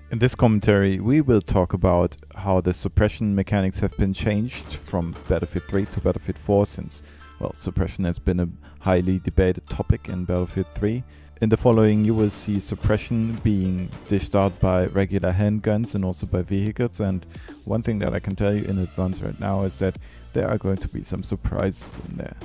In this commentary, we will talk about how the suppression mechanics have been changed from Battlefield 3 to Battlefield 4 since, well, suppression has been a highly debated topic in Battlefield 3. In the following, you will see suppression being dished out by regular handguns and also by vehicles, and one thing that I can tell you in advance right now is that there are going to be some surprises in there.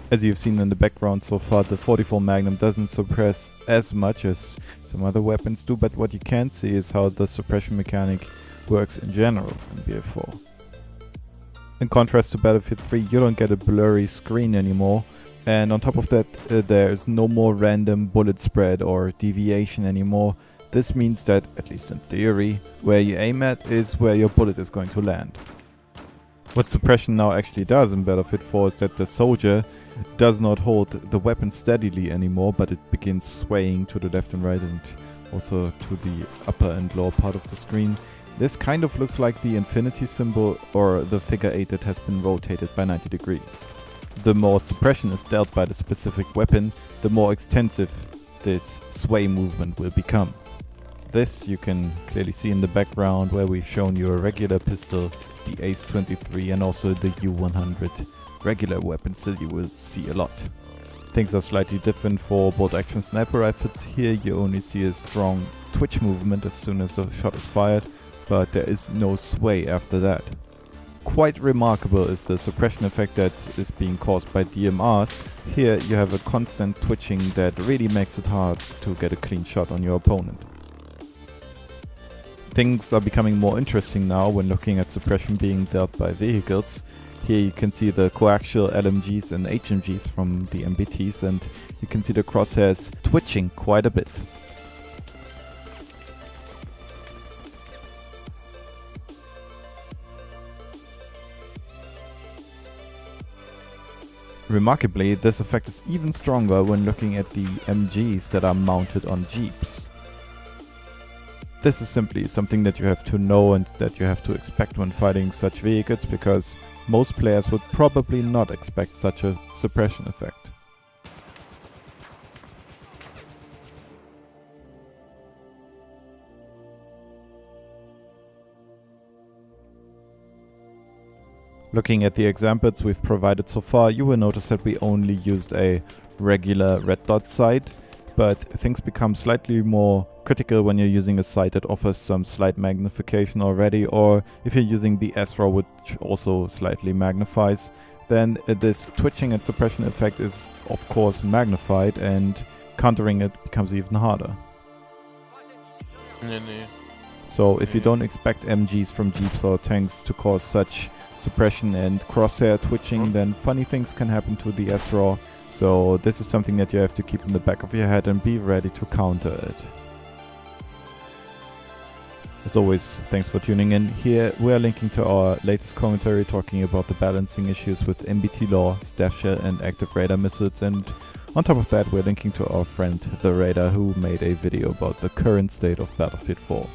As you've seen in the background so far, the 44 Magnum doesn't suppress as much as some other weapons do, but what you can see is how the suppression mechanic works in general in BF4. In contrast to Battlefield 3, you don't get a blurry screen anymore, and on top of that, there's no more random bullet spread or deviation anymore. This means that, at least in theory, where you aim at is where your bullet is going to land. What suppression now actually does in Battlefield 4 is that the soldier does not hold the weapon steadily anymore, but it begins swaying to the left and right and also to the upper and lower part of the screen. This kind of looks like the infinity symbol or the figure 8 that has been rotated by 90 degrees. The more suppression is dealt by the specific weapon, the more extensive this sway movement will become. This you can clearly see in the background where we've shown you a regular pistol, the Ace-23 and also the U-100 regular weapon. Still you will see a lot. Things are slightly different for bolt action sniper rifles. Here you only see a strong twitch movement as soon as the shot is fired, but there is no sway after that. Quite remarkable is the suppression effect that is being caused by DMRs. Here you have a constant twitching that really makes it hard to get a clean shot on your opponent. Things are becoming more interesting now when looking at suppression being dealt by vehicles. Here you can see the coaxial LMGs and HMGs from the MBTs, and you can see the crosshairs twitching quite a bit. Remarkably, this effect is even stronger when looking at the MGs that are mounted on Jeeps. This is simply something that you have to know and that you have to expect when fighting such vehicles, because most players would probably not expect such a suppression effect. Looking at the examples we've provided so far, you will notice that we only used a regular red dot sight, but things become slightly more critical when you're using a sight that offers some slight magnification already, or if you're using the S-RAW, which also slightly magnifies, then this twitching and suppression effect is of course magnified, and countering it becomes even harder. So if you don't expect MGs from Jeeps or tanks to cause such suppression and crosshair twitching, then funny things can happen to the S-RAW. So this is something that you have to keep in the back of your head and be ready to counter it. As always, thanks for tuning in. Here we are linking to our latest commentary talking about the balancing issues with MBT law, staff shell and active radar missiles, and on top of that we're linking to our friend The Radar, who made a video about the current state of Battlefield 4.